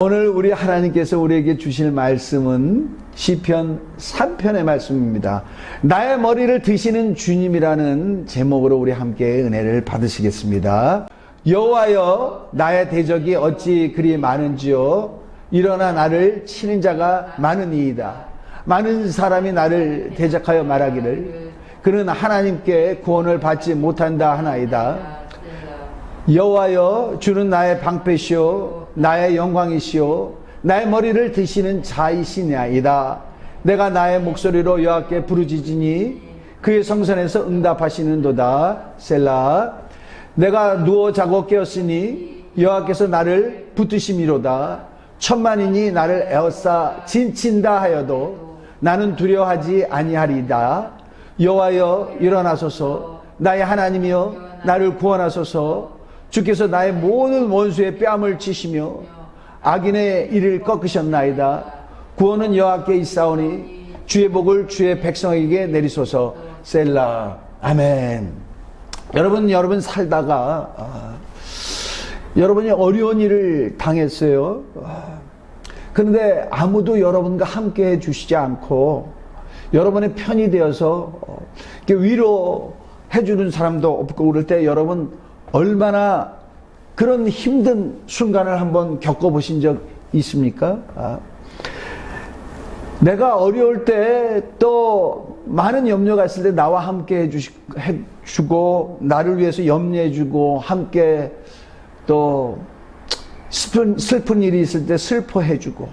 오늘 우리 하나님께서 우리에게 주실 말씀은 시편 3편의 말씀입니다. 나의 머리를 드시는 주님이라는 제목으로 우리 함께 은혜를 받으시겠습니다. 여호와여, 나의 대적이 어찌 그리 많은지요. 일어나 나를 치는 자가 많으니이다. 많은 사람이 나를 대적하여 말하기를 그는 하나님께 구원을 받지 못한다 하나이다. 여호와여, 주는 나의 방패시오 나의 영광이시오 나의 머리를 드시는 자이시나이다. 내가 나의 목소리로 여호와께 부르짖으니 그의 성전에서 응답하시는도다. 셀라. 내가 누워 자고 깨었으니 여호와께서 나를 붙드심이로다. 천만인이 나를 에워싸 진친다 하여도 나는 두려워하지 아니하리이다. 여호와여, 일어나소서. 나의 하나님이여, 나를 구원하소서. 주께서 나의 모든 원수의 뺨을 치시며 악인의 이를 꺾으셨나이다. 구원은 여호와께 있사오니 주의 복을 주의 백성에게 내리소서. 셀라. 아멘. 여러분 살다가 여러분이 어려운 일을 당했어요. 그런데 아무도 여러분과 함께 해주시지 않고 여러분의 편이 되어서 위로해주는 사람도 없고 그럴 때 여러분 얼마나 그런 힘든 순간을 한번 겪어보신 적 있습니까? 내가 어려울 때 또 많은 염려가 있을 때 나와 함께 해주고 나를 위해서 염려해주고 함께 또 슬픈 일이 있을 때 슬퍼해주고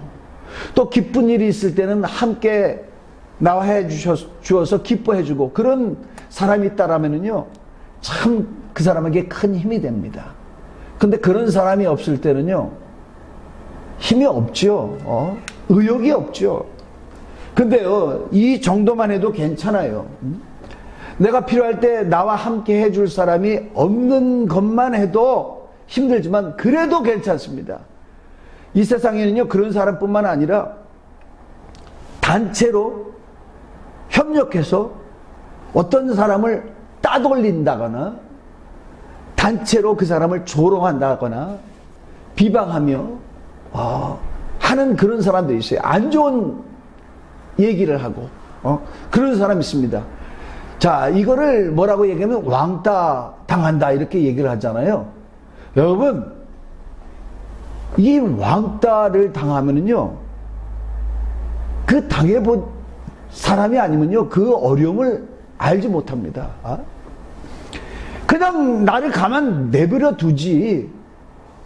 또 기쁜 일이 있을 때는 함께 나와 해주어서 기뻐해주고 그런 사람이 있다라면은요 참 그 사람에게 큰 힘이 됩니다. 근데 그런 사람이 없을 때는요 힘이 없죠. 의욕이 없죠. 근데요 이 정도만 해도 괜찮아요. 내가 필요할 때 나와 함께 해줄 사람이 없는 것만 해도 힘들지만 그래도 괜찮습니다. 이 세상에는요 그런 사람뿐만 아니라 단체로 협력해서 어떤 사람을 따돌린다거나 단체로 그 사람을 조롱한다거나 비방하며 하는 그런 사람도 있어요. 안 좋은 얘기를 하고 그런 사람이 있습니다. 자, 이거를 뭐라고 얘기하면 왕따 당한다 이렇게 얘기를 하잖아요. 여러분, 이 왕따를 당하면은요 그 당해본 사람이 아니면요 그 어려움을 알지 못합니다. 그냥 나를 가만 내버려 두지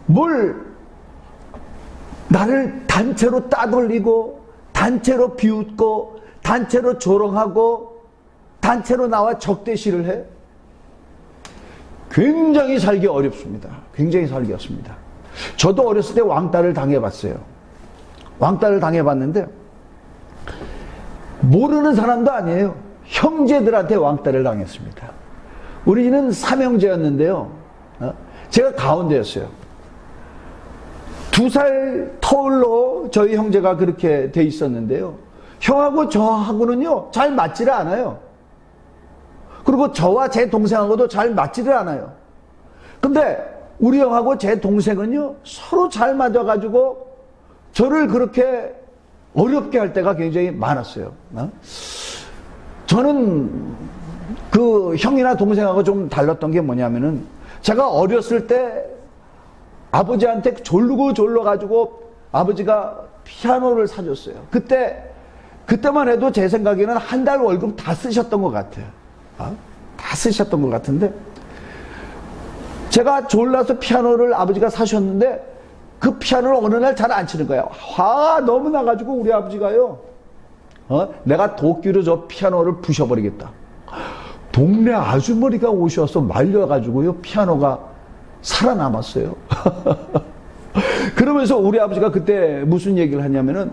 뭘 나를 단체로 따돌리고 단체로 비웃고 단체로 조롱하고 단체로 나와 적대시를 해? 굉장히 살기 어렵습니다. 굉장히 살기 어렵습니다. 저도 어렸을 때 왕따를 당해봤어요. 왕따를 당해봤는데 모르는 사람도 아니에요. 형제들한테 왕따를 당했습니다. 우리는 삼형제였는데요. 제가 가운데였어요. 2살 터울로 저희 형제가 그렇게 돼 있었는데요. 형하고 저하고는요 잘 맞지를 않아요. 그리고 저와 제 동생하고도 잘 맞지를 않아요. 근데 우리 형하고 제 동생은요 서로 잘 맞아가지고 저를 그렇게 어렵게 할 때가 굉장히 많았어요. 저는 그 형이나 동생하고 좀 달랐던 게 뭐냐면은 제가 어렸을 때 아버지한테 졸라가지고 아버지가 피아노를 사줬어요. 그때만 해도 제 생각에는 한 달 월급 다 쓰셨던 것 같아요. 다 쓰셨던 것 같은데 제가 졸라서 피아노를 아버지가 사셨는데 그 피아노를 어느 날 잘 안 치는 거예요. 화가 너무 나가지고 우리 아버지가요 내가 도끼로 저 피아노를 부셔버리겠다. 동네 아주머니가 오셔서 말려가지고요 피아노가 살아남았어요. 그러면서 우리 아버지가 그때 무슨 얘기를 하냐면은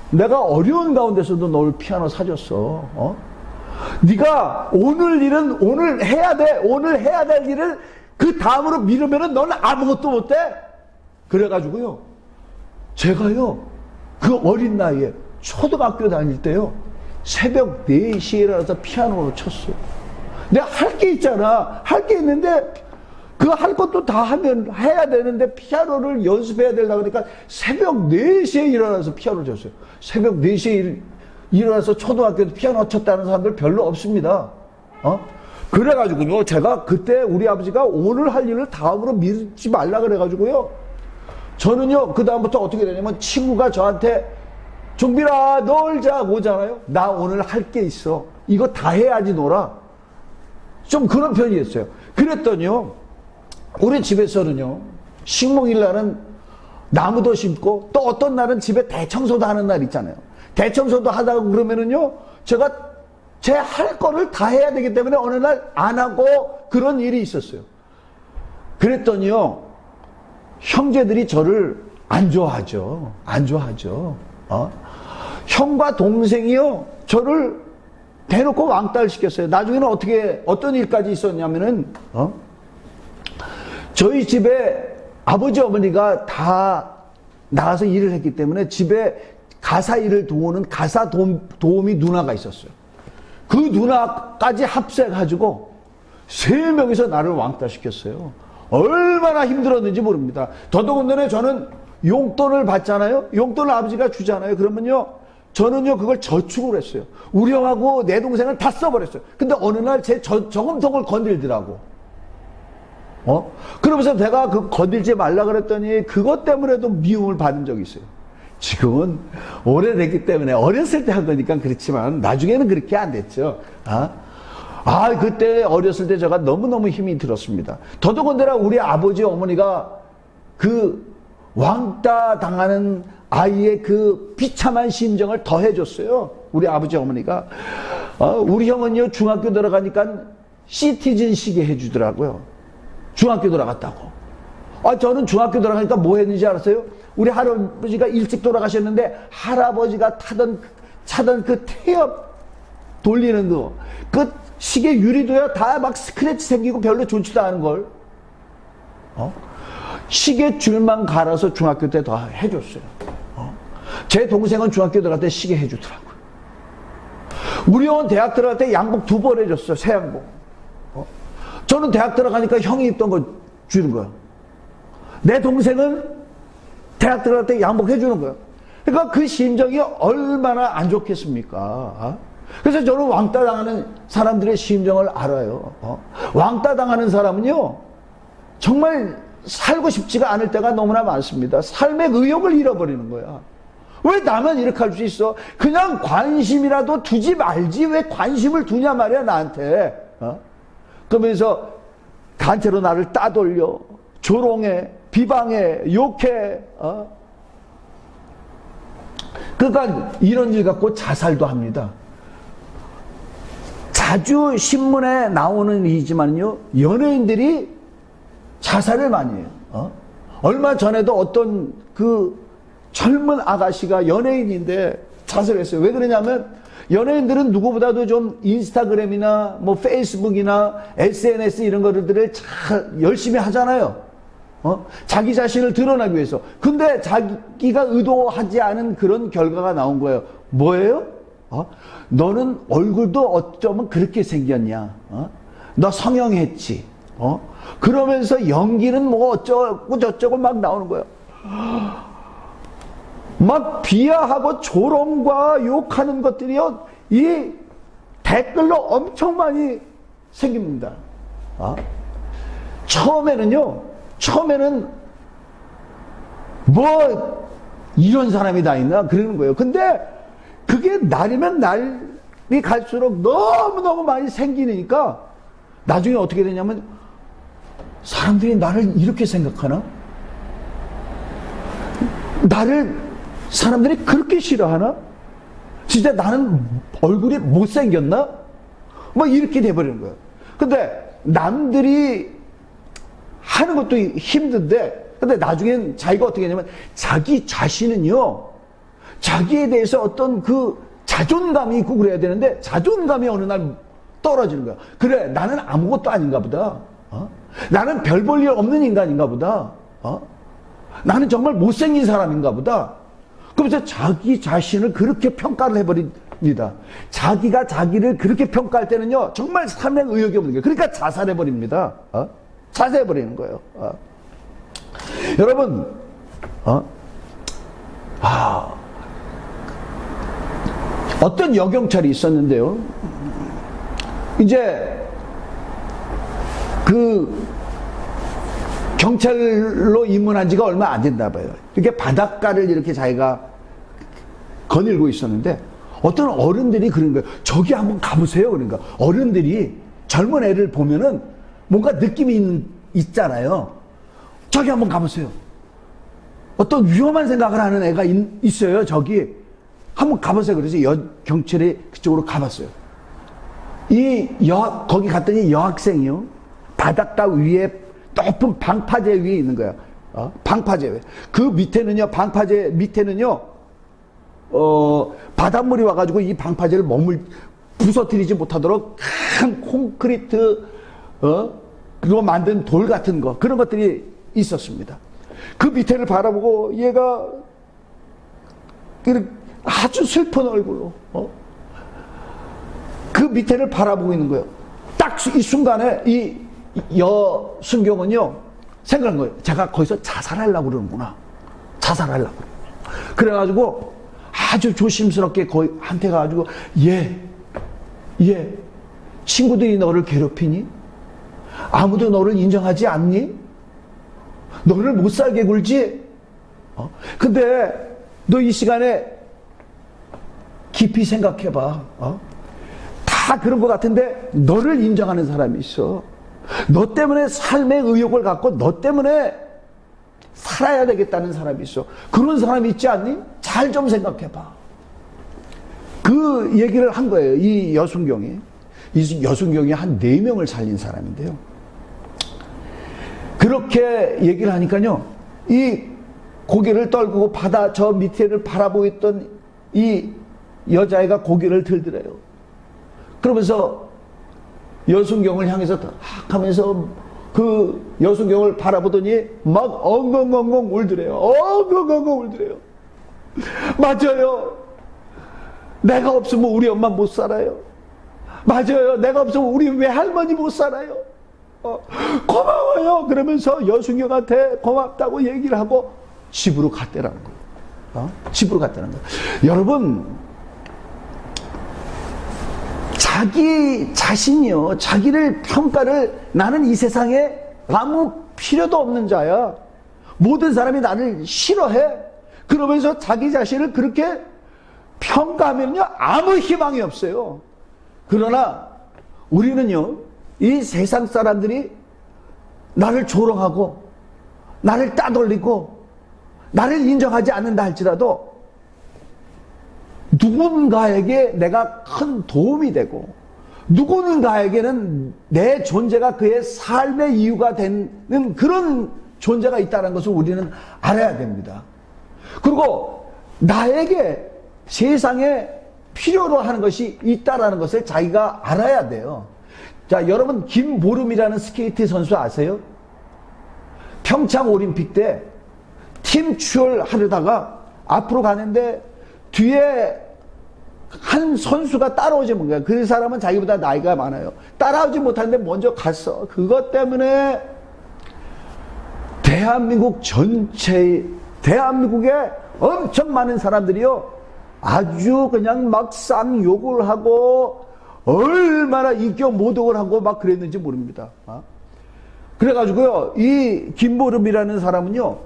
내가 어려운 가운데서도 널 피아노 사줬어. 네가 오늘 일은 오늘 해야 돼. 오늘 해야 될 일을 그 다음으로 미루면은 너는 아무것도 못해. 그래가지고요 제가요 그 어린 나이에 초등학교 다닐 때요 새벽 4시에 일어나서 피아노를 쳤어요. 내가 할 게 있잖아. 할 게 있는데 그 할 것도 다 해야 되는데 피아노를 연습해야 되려고 그러니까 새벽 4시에 일어나서 피아노를 쳤어요. 새벽 4시에 일어나서 초등학교에서 피아노 쳤다는 사람들 별로 없습니다. 그래가지고요, 제가 그때 우리 아버지가 오늘 할 일을 다음으로 미루지 말라 그래가지고요, 저는요, 그다음부터 어떻게 되냐면 친구가 저한테 종빈아, 놀자 오잖아요. 나 오늘 할 게 있어. 이거 다 해야지 놀아. 좀 그런 편이었어요. 그랬더니요, 우리 집에서는요, 식목일 날은 나무도 심고 또 어떤 날은 집에 대청소도 하는 날 있잖아요. 대청소도 하다가 그러면은요, 제가 제 할 거를 다 해야 되기 때문에 어느 날 안 하고 그런 일이 있었어요. 그랬더니요, 형제들이 저를 안 좋아하죠. 안 좋아하죠. 형과 동생이요, 저를 대놓고 왕따를 시켰어요. 나중에는 어떤 일까지 있었냐면은, 저희 집에 아버지 어머니가 다 나가서 일을 했기 때문에 집에 가사 일을 도우는 가사 도우미 누나가 있었어요. 그 누나까지 합세가지고 3명이서 나를 왕따 시켰어요. 얼마나 힘들었는지 모릅니다. 더더군다나 저는 용돈을 받잖아요. 용돈을 아버지가 주잖아요. 그러면요, 저는요, 그걸 저축을 했어요. 우리 형하고 내 동생은 다 써버렸어요. 근데 어느 날 제 저금통을 건들더라고. 그러면서 내가 그 건들지 말라 그랬더니 그것 때문에도 미움을 받은 적이 있어요. 지금은 오래됐기 때문에 어렸을 때 한 거니까 그렇지만 나중에는 그렇게 안 됐죠. 그때 어렸을 때 제가 너무너무 힘이 들었습니다. 더더군다나 우리 아버지 어머니가 그 왕따 당하는 아이의 그 비참한 심정을 더해줬어요. 우리 아버지 어머니가. 우리 형은요, 중학교 들어가니까 시티즌 시계 해주더라고요. 중학교 들어갔다고. 저는 중학교 들어가니까 뭐 했는지 알았어요? 우리 할아버지가 일찍 돌아가셨는데 할아버지가 차던 그 태엽 돌리는 그 시계 유리도요, 다 막 스크래치 생기고 별로 좋지도 않은 걸. 시계 줄만 갈아서 중학교 때 다 해줬어요. 제 동생은 중학교 들어갈 때 시계 해주더라고요. 우리 형은 대학 들어갈 때 양복 2벌 해줬어요. 새 양복. 저는 대학 들어가니까 형이 입던 거 주는 거야. 내 동생은 대학 들어갈 때 양복 해주는 거야. 그러니까 그 심정이 얼마나 안 좋겠습니까? 그래서 저는 왕따 당하는 사람들의 심정을 알아요. 왕따 당하는 사람은요, 정말 살고 싶지가 않을 때가 너무나 많습니다. 삶의 의욕을 잃어버리는 거야. 왜 나만 이렇게 할 수 있어? 그냥 관심이라도 두지 말지 왜 관심을 두냐 말이야, 나한테. 그러면서 단체로 나를 따돌려, 조롱해, 비방해, 욕해. 그러니까 이런 일 갖고 자살도 합니다. 자주 신문에 나오는 일이지만요, 연예인들이 자살을 많이 해요. 얼마 전에도 어떤 그 젊은 아가씨가 연예인인데 자살했어요. 왜 그러냐면 연예인들은 누구보다도 좀 인스타그램이나 뭐 페이스북이나 SNS 이런 것들을 잘 열심히 하잖아요. 자기 자신을 드러나기 위해서. 근데 자기가 의도하지 않은 그런 결과가 나온 거예요. 뭐예요? 너는 얼굴도 어쩌면 그렇게 생겼냐? 너 성형했지? 그러면서 연기는 뭐 어쩌고 저쩌고 막 나오는 거예요. 막 비하하고 조롱과 욕하는 것들이요, 이 댓글로 엄청 많이 생깁니다. 처음에는 뭐 이런 사람이 다 있나 그러는 거예요. 근데 그게 날이면 날이 갈수록 너무너무 많이 생기니까 나중에 어떻게 되냐면 사람들이 나를 이렇게 생각하나? 나를 사람들이 그렇게 싫어하나? 진짜 나는 얼굴이 못생겼나? 뭐 이렇게 돼버리는 거예요. 근데 남들이 하는 것도 힘든데, 근데 나중엔 자기가 어떻게 하냐면 자기 자신은요, 자기에 대해서 어떤 그 자존감이 있고 그래야 되는데 자존감이 어느 날 떨어지는 거야. 그래, 나는 아무것도 아닌가 보다. 나는 별 볼 일 없는 인간인가 보다. 나는 정말 못생긴 사람인가 보다. 그러면서 자기 자신을 그렇게 평가를 해버립니다. 자기가 자기를 그렇게 평가할 때는요, 정말 삶의 의욕이 없는 거예요. 그러니까 자살해버립니다. 자수해버리는 거예요. 여러분, 어떤 여경찰이 있었는데요. 이제 그 경찰로 입문한 지가 얼마 안 됐나 봐요. 이렇게 바닷가를 이렇게 자기가 거닐고 있었는데 어떤 어른들이 그런 거예요. 저기 한번 가보세요. 그러니까 어른들이 젊은 애를 보면은 뭔가 느낌이 있잖아요. 저기 한번 가보세요. 어떤 위험한 생각을 하는 애가 있어요. 저기 한번 가보세요. 그래서 경찰이 그쪽으로 가봤어요. 거기 갔더니 여학생이요. 바닷가 위에 높은 방파제 위에 있는 거야. 방파제 위에. 그 밑에는요, 방파제 밑에는요, 바닷물이 와가지고 이 방파제를 부서뜨리지 못하도록 큰 콘크리트, 그거 만든 돌 같은 거, 그런 것들이 있었습니다. 그 밑에를 바라보고 얘가 아주 슬픈 얼굴로, 그 밑에를 바라보고 있는 거예요. 딱 이 순간에 이 여순경은요, 생각한 거예요. 제가 거기서 자살하려고 그러는구나. 자살하려고. 그래가지고 아주 조심스럽게 거기 한테 가가지고, 친구들이 너를 괴롭히니? 아무도 너를 인정하지 않니? 너를 못 살게 굴지? 근데 너 이 시간에 깊이 생각해봐. 다 그런 것 같은데 너를 인정하는 사람이 있어. 너 때문에 삶의 의욕을 갖고 너 때문에 살아야 되겠다는 사람이 있어. 그런 사람이 있지 않니? 잘 좀 생각해봐. 그 얘기를 한 거예요. 이 여순경이. 이 여순경이 한 4명을 살린 사람인데요. 그렇게 얘기를 하니까요, 이 고개를 떨구고 바다 저 밑에를 바라보고 있던 이 여자애가 고개를 들더래요. 그러면서 여순경을 향해서 탁 하면서 그 여순경을 바라보더니 막 엉엉엉엉 울더래요. 엉엉엉엉 울더래요. 맞아요. 내가 없으면 우리 엄마 못 살아요. 맞아요. 내가 없으면 우리 외할머니 못 살아요. 고마워요. 그러면서 여순경한테 고맙다고 얘기를 하고 집으로 갔대라는 거예요. 집으로 갔다는 거예요. 여러분, 자기 자신이요, 자기를 평가를, 나는 이 세상에 아무 필요도 없는 자야. 모든 사람이 나를 싫어해. 그러면서 자기 자신을 그렇게 평가하면요, 아무 희망이 없어요. 그러나 우리는요, 이 세상 사람들이 나를 조롱하고 나를 따돌리고 나를 인정하지 않는다 할지라도 누군가에게 내가 큰 도움이 되고 누군가에게는 내 존재가 그의 삶의 이유가 되는 그런 존재가 있다는 것을 우리는 알아야 됩니다. 그리고 나에게 세상에 필요로 하는 것이 있다는 것을 자기가 알아야 돼요. 자, 여러분, 김보름이라는 스케이트 선수 아세요? 평창 올림픽 때 팀 추월하려다가 앞으로 가는데 뒤에 한 선수가 따라오지 못해요. 그 사람은 자기보다 나이가 많아요. 따라오지 못하는데 먼저 갔어. 그것 때문에 대한민국 전체, 대한민국에 엄청 많은 사람들이요, 아주 그냥 막 쌍욕을 하고 얼마나 인격 모독을 하고 막 그랬는지 모릅니다. 그래가지고요, 이 김보름이라는 사람은요,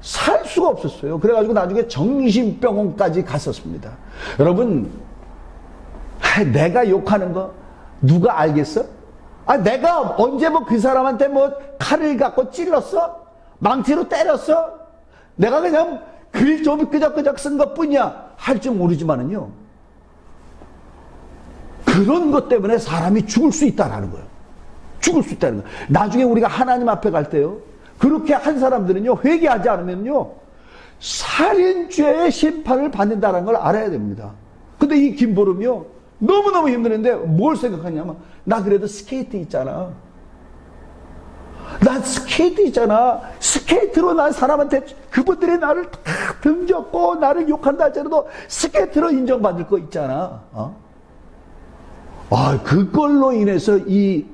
살 수가 없었어요. 그래가지고 나중에 정신병원까지 갔었습니다. 여러분, 내가 욕하는 거 누가 알겠어? 내가 언제 뭐 그 사람한테 뭐 칼을 갖고 찔렀어? 망치로 때렸어? 내가 그냥 글 좀 끄적끄적 쓴 것 뿐이야 할 줄 모르지만은요, 그런 것 때문에 사람이 죽을 수 있다는 거예요. 죽을 수 있다는 거예요. 나중에 우리가 하나님 앞에 갈 때요, 그렇게 한 사람들은요, 회개하지 않으면요, 살인죄의 심판을 받는다는 걸 알아야 됩니다. 근데 이 김보름이요, 너무너무 힘드는데 뭘 생각하냐면, 나 그래도 스케이트 있잖아. 난 스케이트 있잖아. 스케이트로 난 사람한테, 그분들이 나를 다 등졌고 나를 욕한다 할지라도 스케이트로 인정받을 거 있잖아. 그걸로 인해서 이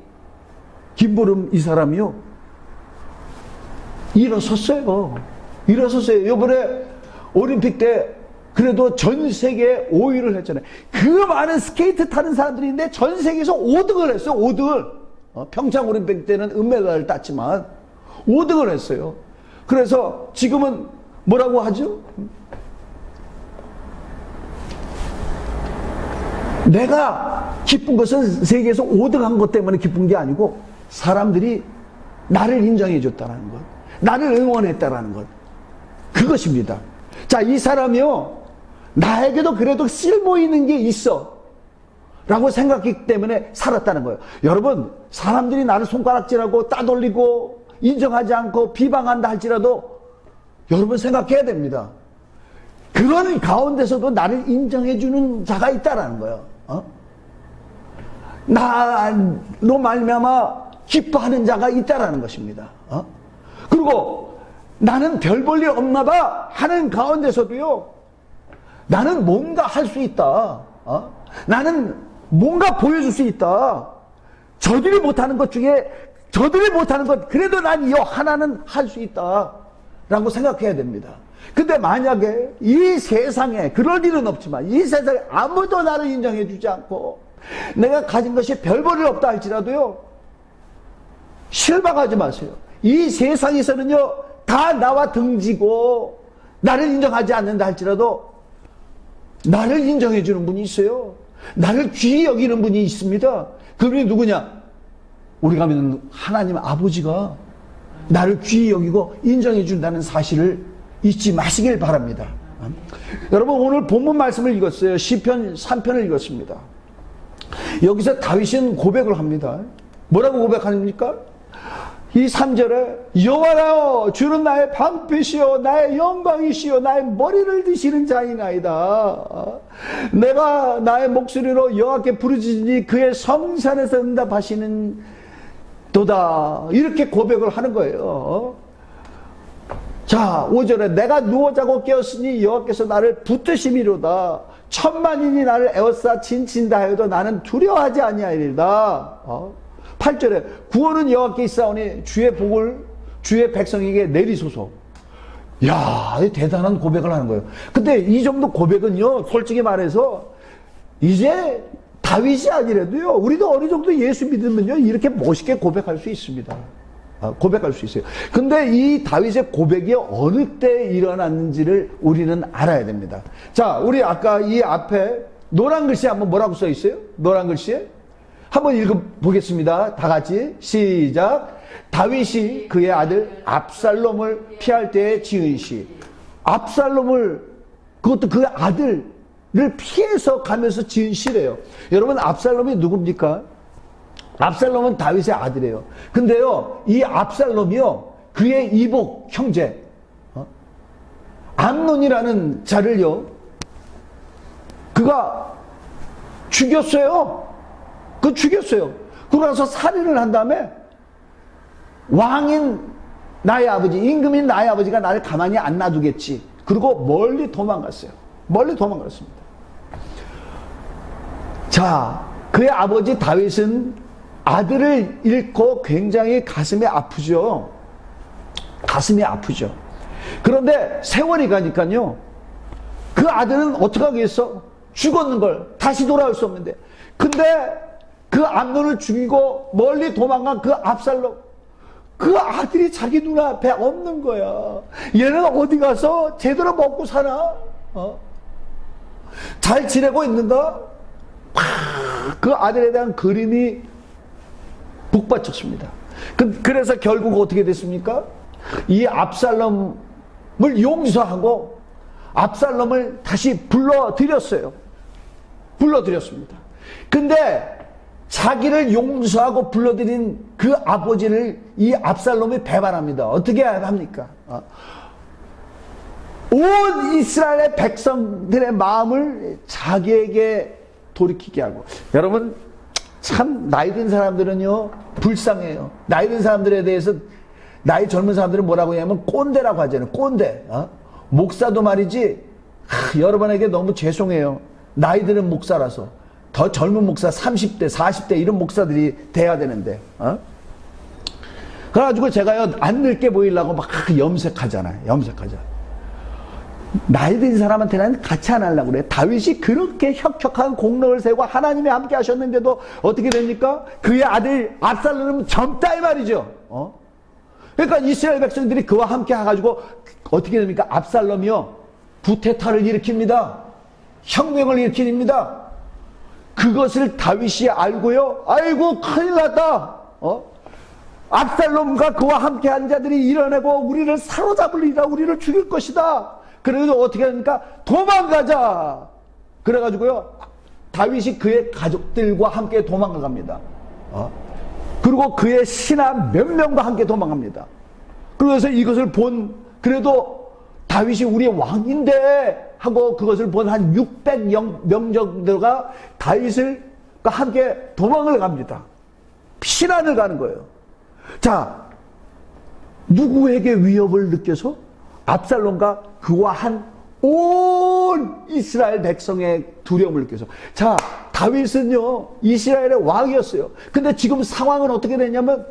김보름 이 사람이요. 일어섰어요. 일어섰어요. 요번에 올림픽 때 그래도 전 세계에 5위를 했잖아요. 그 많은 스케이트 타는 사람들이 있는데 전 세계에서 5등을 했어요. 5등을. 평창 올림픽 때는 은메달을 땄지만 5등을 했어요. 그래서 지금은 뭐라고 하죠? 내가 기쁜 것은 세계에서 5등 한 것 때문에 기쁜 게 아니고 사람들이 나를 인정해 줬다는 것, 나를 응원했다는 것, 그것입니다. 자, 이 사람이요, 나에게도 그래도 쓸모 있는 게 있어 라고 생각했기 때문에 살았다는 거예요. 여러분, 사람들이 나를 손가락질하고 따돌리고 인정하지 않고 비방한다 할지라도 여러분 생각해야 됩니다. 그런 가운데서도 나를 인정해주는 자가 있다라는 거예요. 나로 말미암아 기뻐하는 자가 있다라는 것입니다. 그리고 나는 별 볼 일 없나 봐 하는 가운데서도요, 나는 뭔가 할 수 있다. 나는 뭔가 보여줄 수 있다. 저들이 못하는 것 중에 저들이 못하는 것, 그래도 난 이 하나는 할 수 있다 라고 생각해야 됩니다. 근데 만약에 이 세상에, 그럴 일은 없지만 이 세상에 아무도 나를 인정해 주지 않고 내가 가진 것이 별 볼 일 없다 할지라도요, 실망하지 마세요. 이 세상에서는요, 다 나와 등지고 나를 인정하지 않는다 할지라도 나를 인정해 주는 분이 있어요. 나를 귀히 여기는 분이 있습니다. 그분이 누구냐? 우리가 믿는 하나님 아버지가 나를 귀히 여기고 인정해 준다는 사실을 잊지 마시길 바랍니다. 여러분, 오늘 본문 말씀을 읽었어요. 시편 3편을 읽었습니다. 여기서 다윗은 고백을 합니다. 뭐라고 고백합니까? 이 3절에 여호와여, 주는 나의 방패시요 나의 영광이시요 나의 머리를 드시는 자이나이다. 내가 나의 목소리로 여호와께 부르짖으니 그의 성산에서 응답하시는 도다. 이렇게 고백을 하는 거예요. 자, 5절에 내가 누워 자고 깨었으니 여호와께서 나를 붙드심이로다. 천만인이 나를 에워싸 진친다 하여도 나는 두려워하지 아니하리이다. 8절에 구원은 여호와께 있사오니 주의 복을 주의 백성에게 내리소서. 야, 대단한 고백을 하는 거예요. 근데 이 정도 고백은요, 솔직히 말해서 이제 다윗이 아니라도요, 우리도 어느 정도 예수 믿으면요, 이렇게 멋있게 고백할 수 있습니다. 고백할 수 있어요. 근데 이 다윗의 고백이 어느 때 일어났는지를 우리는 알아야 됩니다. 자, 우리 아까 이 앞에 노란 글씨에 한번 뭐라고 써 있어요? 노란 글씨에 한번 읽어보겠습니다. 다 같이 시작. 다윗이 그의 아들 압살롬을 피할 때에 지은 시. 압살롬을, 그것도 그 아들을 피해서 가면서 지은 시래요. 여러분, 압살롬이 누굽니까? 압살롬은 다윗의 아들이에요. 근데요, 이 압살롬이요, 그의 이복 형제 암논이라는 자를요, 그가 죽였어요. 죽였어요. 그러고 나서 살인을 한 다음에 왕인 나의 아버지, 임금인 나의 아버지가 나를 가만히 안 놔두겠지. 그리고 멀리 도망갔어요. 멀리 도망갔습니다. 자, 그의 아버지 다윗은 아들을 잃고 굉장히 가슴이 아프죠. 가슴이 아프죠. 그런데 세월이 가니까요, 그 아들은 어떻게 하겠어? 죽었는 걸 다시 돌아올 수 없는데. 근데 그 암논을 죽이고 멀리 도망간 그 압살롬, 그 아들이 자기 눈앞에 없는 거야. 얘는 어디 가서 제대로 먹고 사나? 잘 지내고 있는가? 그 아들에 대한 그림이 북받쳤습니다. 그래서 결국 어떻게 됐습니까? 이 압살롬을 용서하고 압살롬을 다시 불러들였어요. 불러들였습니다. 근데 자기를 용서하고 불러들인 그 아버지를 이 압살롬이 배반합니다. 어떻게 합니까? 온 이스라엘의 백성들의 마음을 자기에게 돌이키게 하고. 여러분, 참 나이 든 사람들은요, 불쌍해요. 나이 든 사람들에 대해서, 나이 젊은 사람들은 뭐라고 하냐면 꼰대라고 하잖아요. 꼰대. 목사도 말이지, 여러분에게 너무 죄송해요. 나이 드는 목사라서. 더 젊은 목사 30대 40대 이런 목사들이 돼야 되는데, 그래가지고 제가요, 안 늙게 보이려고 막 염색하잖아요. 염색하잖아요. 나이 든 사람한테는 같이 안 하려고 그래요. 다윗이 그렇게 혁혁한 공로를 세우고 하나님이 함께 하셨는데도 어떻게 됩니까? 그의 아들 압살롬은 젊다 이 말이죠. 그러니까 이스라엘 백성들이 그와 함께 해가지고 어떻게 됩니까? 압살롬이요, 구테타를 일으킵니다. 혁명을 일으킵니다. 그것을 다윗이 알고요, 아이고 큰일 났다. 압살롬과 그와 함께 한 자들이 일어나고 우리를 사로잡으리라, 우리를 죽일 것이다. 그래도 어떻게 합니까? 도망가자. 그래가지고요, 다윗이 그의 가족들과 함께 도망갑니다. 그리고 그의 신하 몇 명과 함께 도망갑니다. 그래서 이것을 그래도 다윗이 우리의 왕인데 하고 그것을 본 한 600명 정도가 다윗과 함께 도망을 갑니다. 피난을 가는 거예요. 자, 누구에게 위협을 느껴서? 압살롬과 그와 한 온 이스라엘 백성의 두려움을 느껴서. 자, 다윗은요, 이스라엘의 왕이었어요. 근데 지금 상황은 어떻게 됐냐면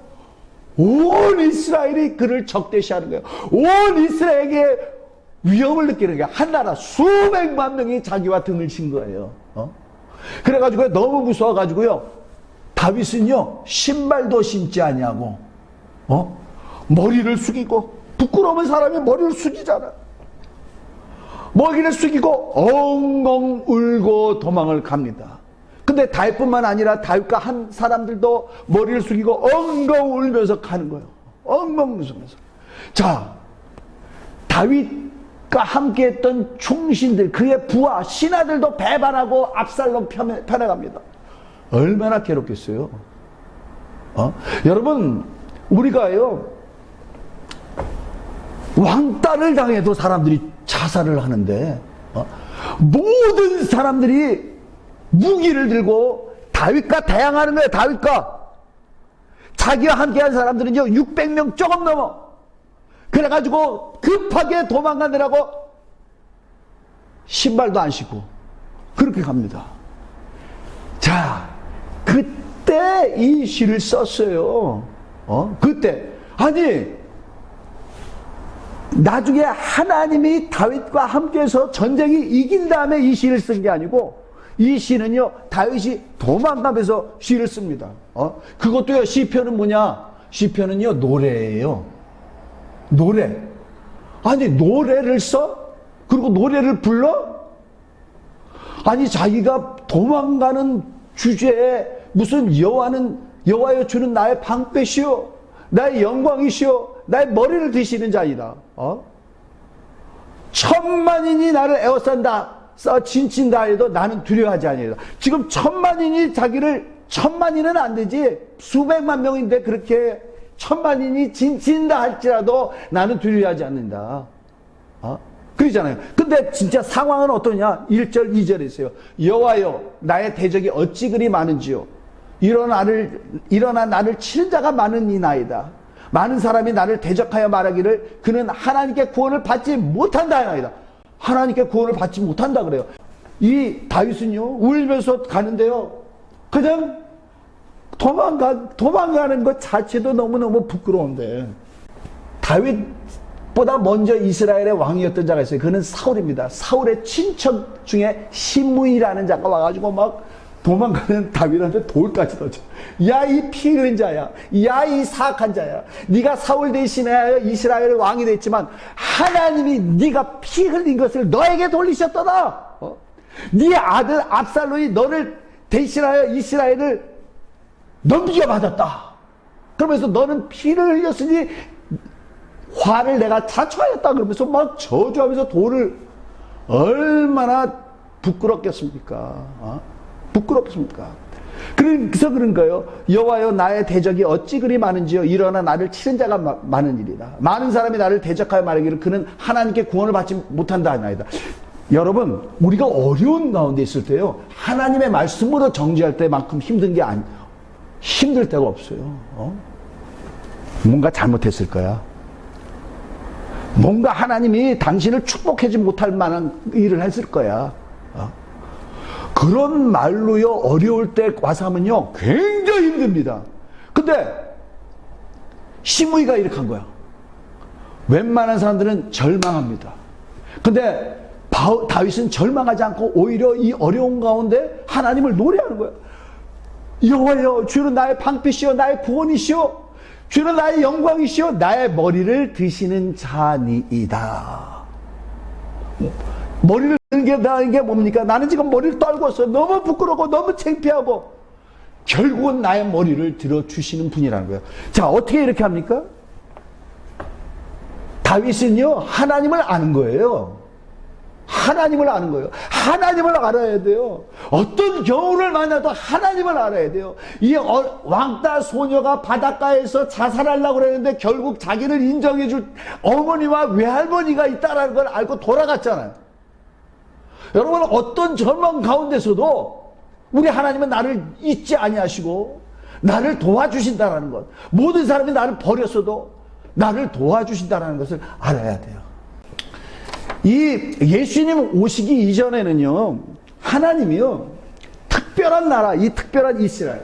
온 이스라엘이 그를 적대시하는 거예요. 온 이스라엘에게 위험을 느끼는 거예요. 한 나라 수백만 명이 자기와 등을 친 거예요. 그래가지고 너무 무서워가지고요, 다윗은요, 신발도 신지 아니하고 머리를 숙이고, 부끄러운 사람이 머리를 숙이잖아. 머리를 숙이고 엉엉 울고 도망을 갑니다. 근데 다윗뿐만 아니라 다윗과 한 사람들도 머리를 숙이고 엉엉 울면서 가는 거예요. 엉엉 울면서. 자, 다윗과 함께했던 충신들, 그의 부하, 신하들도 배반하고 압살롬 편에 갑니다. 얼마나 괴롭겠어요. 여러분, 우리가요, 왕따를 당해도 사람들이 자살을 하는데, 모든 사람들이 무기를 들고 다윗과 대항하는 거예요. 다윗과 자기와 함께한 사람들은요 600명 조금 넘어. 그래가지고 급하게 도망가느라고 신발도 안 신고 그렇게 갑니다. 자, 그때 이 시를 썼어요. 그때 아니, 나중에 하나님이 다윗과 함께해서 전쟁이 이긴 다음에 이 시를 쓴 게 아니고, 이 시는요 다윗이 도망가면서 시를 씁니다. 그것도요, 시편은 뭐냐? 시편은요 노래예요. 노래. 아니, 노래를 써? 그리고 노래를 불러? 아니, 자기가 도망가는 주제에 무슨 여호와여 주는 나의 방패시오, 나의 영광이시오, 나의 머리를 드시는 자이다. 천만인이 나를 에워싼다, 진친다 해도 나는 두려워하지 아니하리라. 지금 천만인은 안 되지, 수백만 명인데 그렇게 천만인이 진친다 할지라도 나는 두려워하지 않는다. 그러잖아요. 근데 진짜 상황은 어떠냐? 1절 2절에 있어요. 여호와여, 나의 대적이 어찌 그리 많은지요. 일어나 나를 치는 자가 많으니이다. 많은 사람이 나를 대적하여 말하기를 그는 하나님께 구원을 받지 못한다 하나이다. 하나님께 구원을 받지 못한다 그래요. 이 다윗은요 울면서 가는데요, 그냥 도망가는 것 자체도 너무너무 부끄러운데, 다윗보다 먼저 이스라엘의 왕이었던 자가 있어요. 그는 사울입니다. 사울의 친척 중에 시므이라는 자가 와가지고 막 도망가는 다윗한테 돌까지 던져. 야, 이 피 흘린 자야, 야, 이 사악한 자야, 네가 사울 대신에 이스라엘의 왕이 됐지만 하나님이 네가 피 흘린 것을 너에게 돌리셨더라. 네 아들 압살롬이 너를 대신하여 이스라엘을 넘겨받았다. 그러면서 너는 피를 흘렸으니 화를 내가 자초하였다. 그러면서 막 저주하면서 돌을, 얼마나 부끄럽겠습니까? 부끄럽습니까? 그래서 그런 거예요. 여호와여, 나의 대적이 어찌 그리 많은지요. 일어나 나를 치는 자가 많은 일이다. 많은 사람이 나를 대적하여 말하기를 그는 하나님께 구원을 받지 못한다 하나이다. 여러분, 우리가 어려운 가운데 있을 때요, 하나님의 말씀으로 정죄할 때만큼 힘든 게 힘들 때가 없어요. 뭔가 잘못했을 거야. 뭔가 하나님이 당신을 축복하지 못할 만한 일을 했을 거야. 그런 말로요, 어려울 때 와서 하면요 굉장히 힘듭니다. 근데 시므이가 이렇게 한 거야. 웬만한 사람들은 절망합니다. 근데 다윗은 절망하지 않고 오히려 이 어려운 가운데 하나님을 노래하는 거야. 여호와여, 주는 나의 방패시오, 나의 구원이시오, 주는 나의 영광이시오, 나의 머리를 드시는 자니이다. 머리를 드는 게 뭡니까? 나는 지금 머리를 떨궜어. 너무 부끄럽고 너무 창피하고. 결국은 나의 머리를 들어주시는 분이라는 거예요. 자, 어떻게 이렇게 합니까? 다윗은요, 하나님을 아는 거예요. 하나님을 아는 거예요. 하나님을 알아야 돼요. 어떤 경우를 만나도 하나님을 알아야 돼요. 이 왕따 소녀가 바닷가에서 자살하려고 그랬는데 결국 자기를 인정해줄 어머니와 외할머니가 있다는 걸 알고 돌아갔잖아요. 여러분, 어떤 절망 가운데서도 우리 하나님은 나를 잊지 아니하시고 나를 도와주신다는 것, 모든 사람이 나를 버렸어도 나를 도와주신다는 것을 알아야 돼요. 이 예수님 오시기 이전에는요, 하나님이요, 특별한 나라, 이 특별한 이스라엘,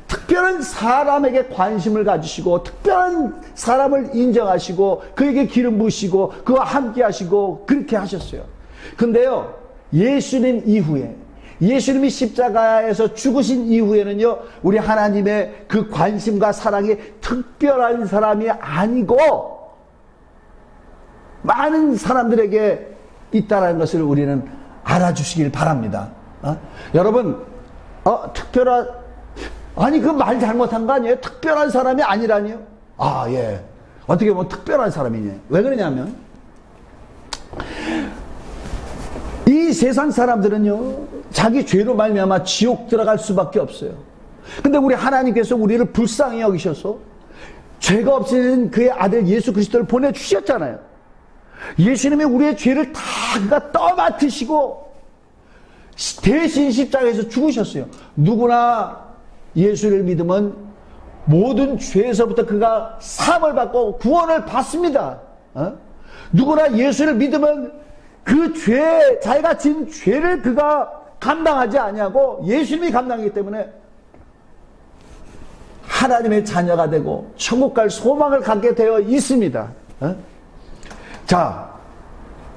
특별한 사람에게 관심을 가지시고 특별한 사람을 인정하시고 그에게 기름 부으시고 그와 함께 하시고 그렇게 하셨어요. 근데요, 예수님 이후에, 예수님이 십자가에서 죽으신 이후에는요, 우리 하나님의 그 관심과 사랑이 특별한 사람이 아니고 많은 사람들에게 있다는 것을 우리는 알아주시길 바랍니다. 여러분, 특별한, 아니, 그 말 잘못한 거 아니에요? 특별한 사람이 아니라니요? 아, 예. 어떻게 보면 특별한 사람이냐. 왜 그러냐면, 이 세상 사람들은요, 자기 죄로 말미암아 지옥 들어갈 수밖에 없어요. 근데 우리 하나님께서 우리를 불쌍히 여기셔서 죄가 없으신 그의 아들 예수 그리스도를 보내주셨잖아요. 예수님이 우리의 죄를 다 그가 떠맡으시고 대신 십자가에서 죽으셨어요. 누구나 예수를 믿으면 모든 죄에서부터 그가 사함을 받고 구원을 받습니다. 누구나 예수를 믿으면 그 죄, 자기가 진 죄를 그가 감당하지 아니하고 예수님이 감당하기 때문에 하나님의 자녀가 되고 천국 갈 소망을 갖게 되어 있습니다. 자,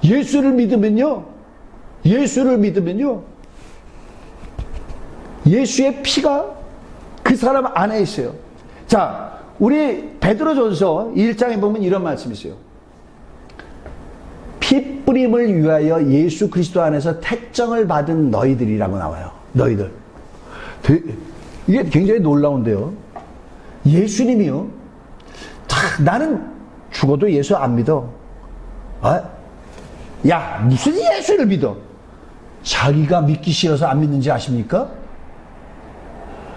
예수를 믿으면요, 예수의 피가 그 사람 안에 있어요. 자, 우리 베드로전서 1장에 보면 이런 말씀이 있어요. 피 뿌림을 위하여 예수 그리스도 안에서 택정을 받은 너희들이라고 나와요. 너희들. 이게 굉장히 놀라운데요. 예수님이요, 나는 죽어도 예수 안 믿어. 야, 무슨 예수를 믿어? 자기가 믿기 싫어서 안 믿는지 아십니까?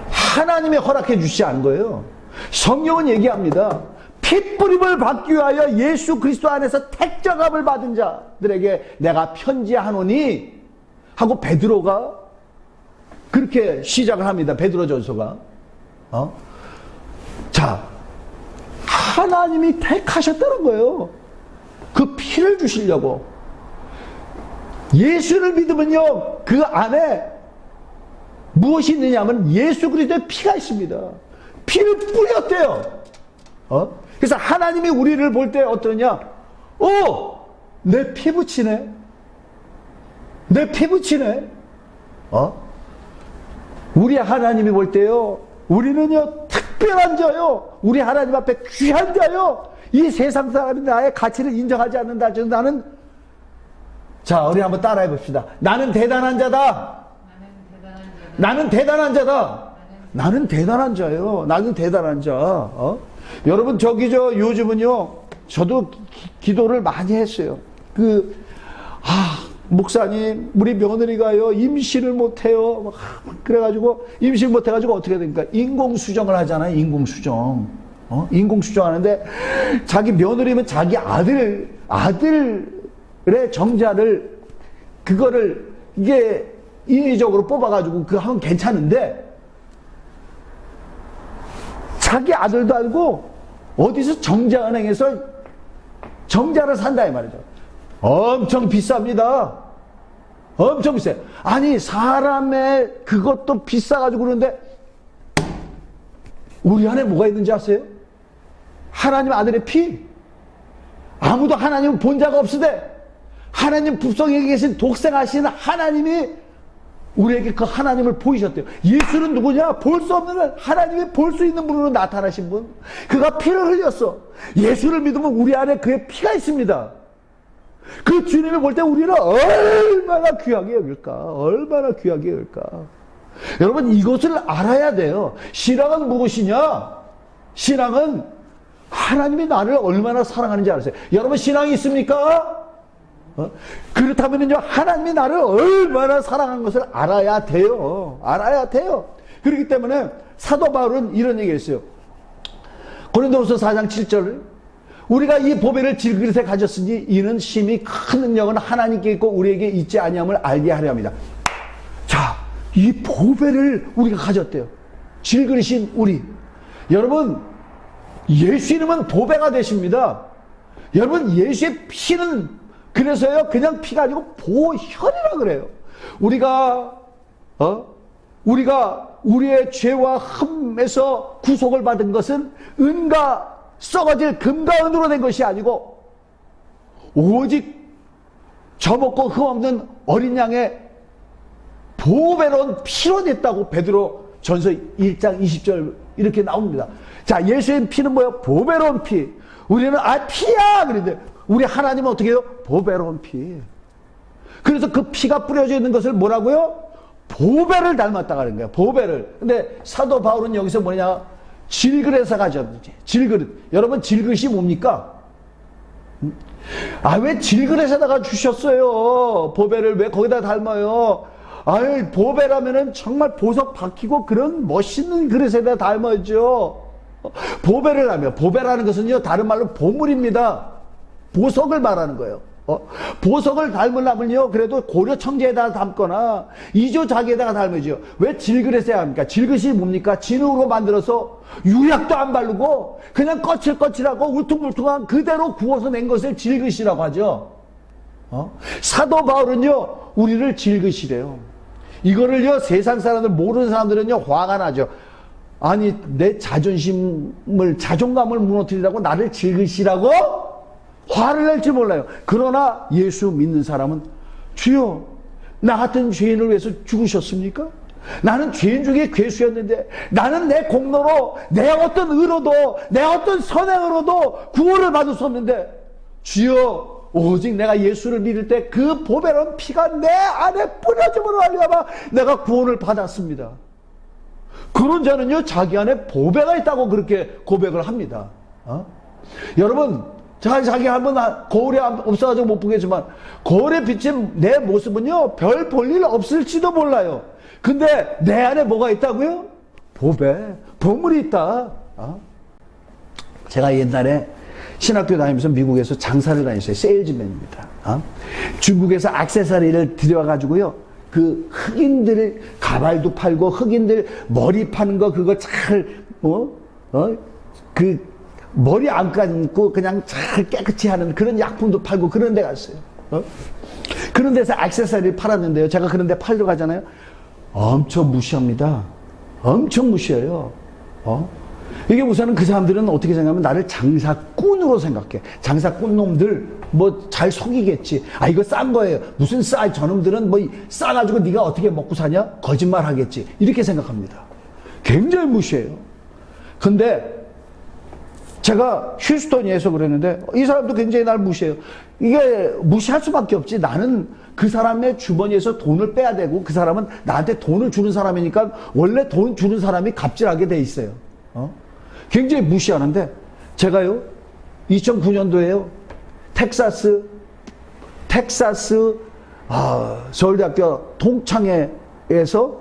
하나님이 허락해 주시지 않은 거예요. 성경은 얘기합니다. 핏뿌림을 받기 위하여 예수 그리스도 안에서 택정함을 받은 자들에게 내가 편지하노니 하고 베드로가 그렇게 시작을 합니다. 베드로전서가. 자, 하나님이 택하셨다는 거예요. 그 피를 주시려고. 예수를 믿으면요, 그 안에 무엇이 있느냐면 예수 그리스도의 피가 있습니다. 피를 뿌렸대요. 그래서 하나님이 우리를 볼 때 어떠냐? 내 피 붙이네. 내 피 붙이네. 우리 하나님이 볼 때요, 우리는요, 특별한 자요. 우리 하나님 앞에 귀한 자요. 이 세상 사람이 나의 가치를 인정하지 않는다. 나는, 자, 우리 한번 따라해 봅시다. 나는 대단한 자다. 나는 대단한 자다. 나는 대단한 자예요. 나는 대단한 자. 여러분, 요즘은요, 저도 기도를 많이 했어요. 목사님, 우리 며느리가요, 임신을 못해요. 그래가지고, 임신 못해가지고 어떻게 됩니까? 인공수정을 하잖아요, 인공수정. 인공수정 하는데, 자기 며느리면 자기 아들의 정자를, 그거를, 이게 인위적으로 뽑아가지고 그거 하면 괜찮은데, 자기 아들도 알고, 어디서 정자은행에서 정자를 산다, 이 말이죠. 엄청 비쌉니다. 엄청 비싸요. 아니, 사람의 그것도 비싸가지고 그러는데, 우리 안에 뭐가 있는지 아세요? 하나님 아들의 피. 아무도 하나님을 본 자가 없으되 하나님 북성에 계신 독생하신 하나님이 우리에게 그 하나님을 보이셨대요. 예수는 누구냐? 볼 수 없는 하나님이 볼 수 있는 분으로 나타나신 분. 그가 피를 흘렸어. 예수를 믿으면 우리 안에 그의 피가 있습니다. 그 주님을 볼 때 우리는 얼마나 귀하게 여길까? 얼마나 귀하게 여길까? 여러분, 이것을 알아야 돼요. 신앙은 무엇이냐? 신앙은 하나님이 나를 얼마나 사랑하는지 알았어요. 여러분, 신앙이 있습니까? 그렇다면요, 하나님이 나를 얼마나 사랑하는 것을 알아야 돼요. 알아야 돼요. 그렇기 때문에 사도 바울은 이런 얘기를 했어요. 고린도후서 4장 7절. 우리가 이 보배를 질그릇에 가졌으니 이는 심히 큰 능력은 하나님께 있고 우리에게 있지 아니함을 알게 하려 합니다. 자, 이 보배를 우리가 가졌대요. 질그릇인 우리. 여러분, 예수 이름은 보배가 되십니다. 여러분, 예수의 피는 그래서요, 그냥 피가 아니고 보혈이라 그래요. 우리가 우리의 죄와 흠에서 구속을 받은 것은 은과 썩어질 금과 은으로 된 것이 아니고 오직 저먹고 흠없는 어린 양의 보배로운 피로 됐다고 베드로 전서 1장 20절 이렇게 나옵니다. 자, 예수의 피는 뭐예요? 보배로운 피. 우리는 피야 그런데 우리 하나님은 어떻게 해요? 보배로운 피. 그래서 그 피가 뿌려져 있는 것을 뭐라고요? 보배를 닮았다고 하는 거예요. 보배를. 근데 사도 바울은 여기서 뭐냐? 질그릇에서 가졌는지. 질그릇. 여러분, 질그릇이 뭡니까? 왜 질그릇에다가 주셨어요? 보배를 왜 거기다 닮아요? 보배라면은 정말 보석 박히고 그런 멋있는 그릇에다 닮아야죠. 보배를 하며, 보배라는 것은요, 다른 말로 보물입니다. 보석을 말하는 거예요. 보석을 닮으려면요, 그래도 고려 청재에다가 담거나 이조 자기에다가 닮으죠. 왜 질그릇에 합니까? 질그릇이 뭡니까? 진흙으로 만들어서 유약도 안 바르고 그냥 거칠거칠하고 울퉁불퉁한 그대로 구워서 낸 것을 질그릇이라고 하죠. 사도 바울은요, 우리를 질그릇이래요. 이거를요, 세상 사람들, 모르는 사람들은요, 화가 나죠. 아니, 내 자존감을 무너뜨리라고 나를 질그릇이라고? 화를 낼지 몰라요. 그러나 예수 믿는 사람은 주여, 나 같은 죄인을 위해서 죽으셨습니까? 나는 죄인 중에 괴수였는데 나는 내 공로로 내 어떤 의로도 내 어떤 선행으로도 구원을 받을 수 없는데 주여, 오직 내가 예수를 믿을 때 그 보배로운 피가 내 안에 뿌려짐으로 말미암아 내가 구원을 받았습니다. 그런 자는요, 자기 안에 보배가 있다고 그렇게 고백을 합니다. 여러분, 자기 한번 거울에 없어가지고 못 보겠지만 거울에 비친 내 모습은요, 별 볼 일 없을지도 몰라요. 근데 내 안에 뭐가 있다고요? 보물이 있다. 제가 옛날에 신학교 다니면서 미국에서 장사를 다녔어요. 세일즈맨입니다. 중국에서 액세서리를 들여와가지고요, 그 흑인들 가발도 팔고 흑인들 머리 파는 거 그거 그 머리 안 감고 그냥 잘 깨끗이 하는 그런 약품도 팔고 그런 데 갔어요. 그런 데서 액세서리를 팔았는데요, 제가 그런 데 팔러 가잖아요. 엄청 무시합니다. 엄청 무시해요. 이게 우선은 그 사람들은 어떻게 생각하면 나를 장사꾼으로 생각해. 장사꾼 놈들 뭐 잘 속이겠지. 이거 싼 거예요. 무슨 싸? 저놈들은 뭐 싸가지고 네가 어떻게 먹고 사냐? 거짓말 하겠지. 이렇게 생각합니다. 굉장히 무시해요. 근데 제가 휴스턴에서 그랬는데 이 사람도 굉장히 날 무시해요. 이게 무시할 수밖에 없지. 나는 그 사람의 주머니에서 돈을 빼야 되고 그 사람은 나한테 돈을 주는 사람이니까 원래 돈 주는 사람이 갑질하게 돼 있어요. 굉장히 무시하는데 제가요, 2009년도에요 텍사스 서울대학교 동창회에서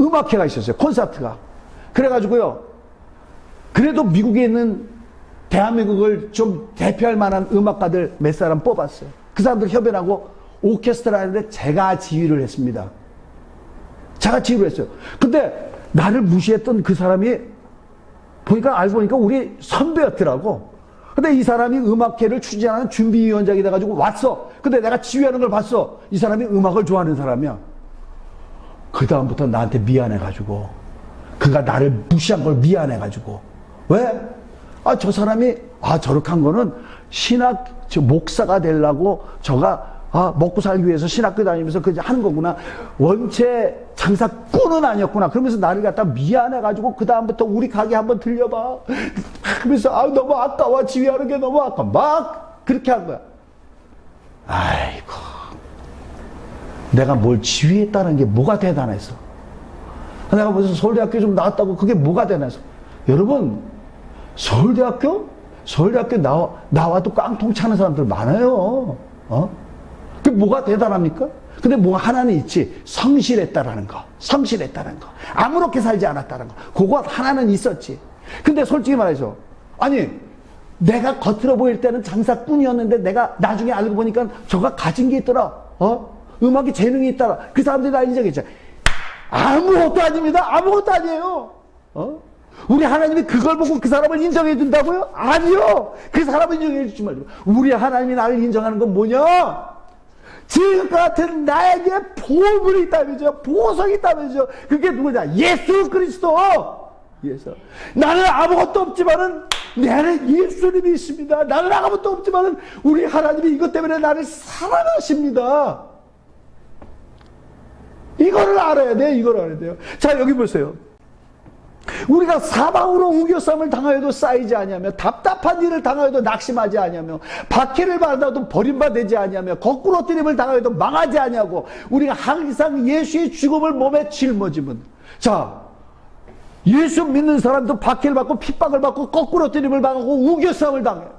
음악회가 있었어요. 콘서트가. 그래가지고요, 그래도 미국에 있는 대한민국을 좀 대표할 만한 음악가들 몇 사람 뽑았어요. 그 사람들 협연하고 오케스트라 하는데 제가 지휘를 했습니다. 제가 지휘를 했어요. 근데 나를 무시했던 그 사람이 알고 보니까 우리 선배였더라고. 근데 이 사람이 음악회를 추진하는 준비위원장이 돼가지고 왔어. 근데 내가 지휘하는 걸 봤어. 이 사람이 음악을 좋아하는 사람이야. 그 다음부터 나한테 미안해가지고, 그가 나를 무시한 걸 미안해가지고. 왜? 저 사람이, 저렇게 한 거는 목사가 되려고 먹고 살기 위해서 신학교 다니면서 하는 거구나. 원체 장사꾼은 아니었구나. 그러면서 나를 갖다 미안해가지고 그다음부터 우리 가게 한번 들려봐. 그러면서 너무 아까워. 지휘하는 게 너무 아까워. 막 그렇게 한 거야. 아이고. 내가 뭘 지휘했다는 게 뭐가 대단해서. 내가 무슨 서울대학교 좀 나왔다고 그게 뭐가 대단해서. 여러분, 서울대학교 나와도 깡통 차는 사람들 많아요. 그게 뭐가 대단합니까? 근데 뭐 하나는 있지. 성실했다라는 거. 아무렇게 살지 않았다는 거. 그거 하나는 있었지. 근데 솔직히 말해서, 내가 겉으로 보일 때는 장사꾼이었는데 내가 나중에 알고 보니까 저가 가진 게 있더라. 음악에 재능이 있더라. 그 사람들이 나 인정했죠. 아무것도 아닙니다. 아무것도 아니에요. 우리 하나님이 그걸 보고 그 사람을 인정해 준다고요? 아니요. 그 사람을 인정해 주지 말고. 우리 하나님이 나를 인정하는 건 뭐냐? 지금 같은 나에게 보물이 있다면서, 보석이 있다면서. 그게 누구냐? 예수 그리스도. 나는 아무것도 없지만은 내 안에 예수님이 있습니다. 나는 아무것도 없지만은 우리 하나님이 이것 때문에 나를 사랑하십니다. 이거를 알아야 돼요. 이걸 알아야 돼요. 자, 여기 보세요. 우리가 사방으로 우겨쌈을 당하여도 쌓이지 아니하며, 답답한 일을 당하여도 낙심하지 아니하며, 박해를 받아도 버림받지 아니하며, 거꾸로 뜨림을 당하여도 망하지 아니하고, 우리가 항상 예수의 죽음을 몸에 짊어지면, 자, 예수 믿는 사람도 박해를 받고 핍박을 받고 거꾸로 뜨림을 당하고 우겨쌈을 당해요.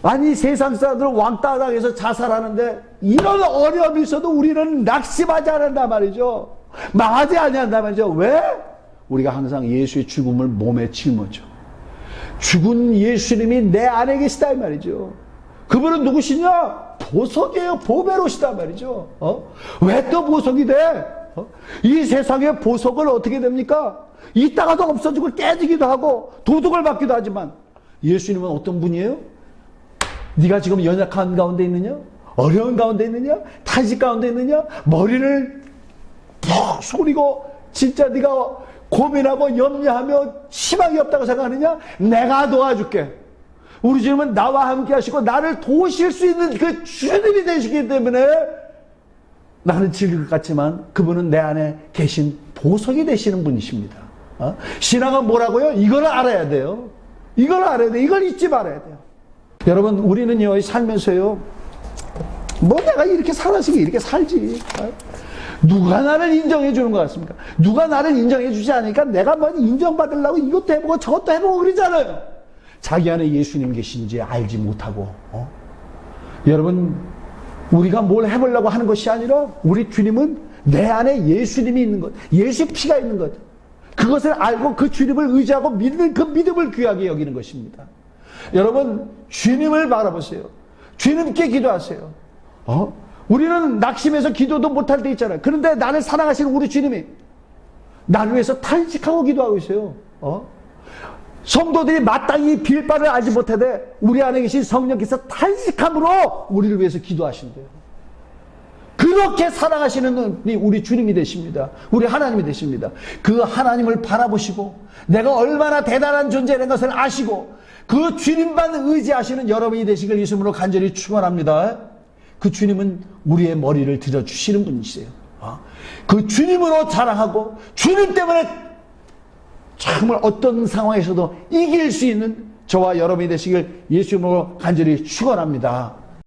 아니, 세상 사람들은 왕따 당해서 자살하는데 이런 어려움이 있어도 우리는 낙심하지 않는단 말이죠. 망하지 아니한단 말이죠. 왜? 우리가 항상 예수의 죽음을 몸에 짊어져. 죽은 예수님이 내 안에 계시다 이 말이죠. 그분은 누구시냐? 보석이에요. 보배로시다 말이죠. 왜 또 보석이 돼? 이 세상의 보석은 어떻게 됩니까? 있다가도 없어지고 깨지기도 하고 도둑을 받기도 하지만, 예수님은 어떤 분이에요? 네가 지금 연약한 가운데 있느냐? 어려운 가운데 있느냐? 탄식 가운데 있느냐? 머리를 푹 숙이고 진짜 네가 고민하고 염려하며 희망이 없다고 생각하느냐? 내가 도와줄게. 우리 주님은 나와 함께 하시고 나를 도우실 수 있는 그 주님이 되시기 때문에 나는 질릴 것 같지만 그분은 내 안에 계신 보석이 되시는 분이십니다. 신앙은 뭐라고요? 이걸 알아야 돼요. 이걸 알아야 돼요. 이걸 잊지 말아야 돼요. 여러분, 우리는요, 살면서요, 내가 이렇게 살았으니 이렇게 살지. 누가 나를 인정해 주는 것 같습니까? 누가 나를 인정해 주지 않으니까 내가 인정받으려고 이것도 해보고 저것도 해보고 그러잖아요. 자기 안에 예수님 계신지 알지 못하고. 여러분, 우리가 뭘 해보려고 하는 것이 아니라 우리 주님은 내 안에 예수님이 있는 것, 예수 피가 있는 것, 그것을 알고 그 주님을 의지하고 믿는 그 믿음을 귀하게 여기는 것입니다. 여러분, 주님을 바라보세요. 주님께 기도하세요. 우리는 낙심해서 기도도 못할 때 있잖아요. 그런데 나를 사랑하시는 우리 주님이 나를 위해서 탄식하고 기도하고 있어요. 성도들이 마땅히 빌 바를 알지 못하되 우리 안에 계신 성령께서 탄식함으로 우리를 위해서 기도하신대요. 그렇게 사랑하시는 분이 우리 주님이 되십니다. 우리 하나님이 되십니다. 그 하나님을 바라보시고 내가 얼마나 대단한 존재라는 것을 아시고 그 주님만 의지하시는 여러분이 되시길 예수님으로 간절히 축원합니다. 그 주님은 우리의 머리를 들어주시는 분이세요. 그 주님으로 자랑하고 주님 때문에 정말 어떤 상황에서도 이길 수 있는 저와 여러분이 되시길 예수님으로 간절히 축원합니다.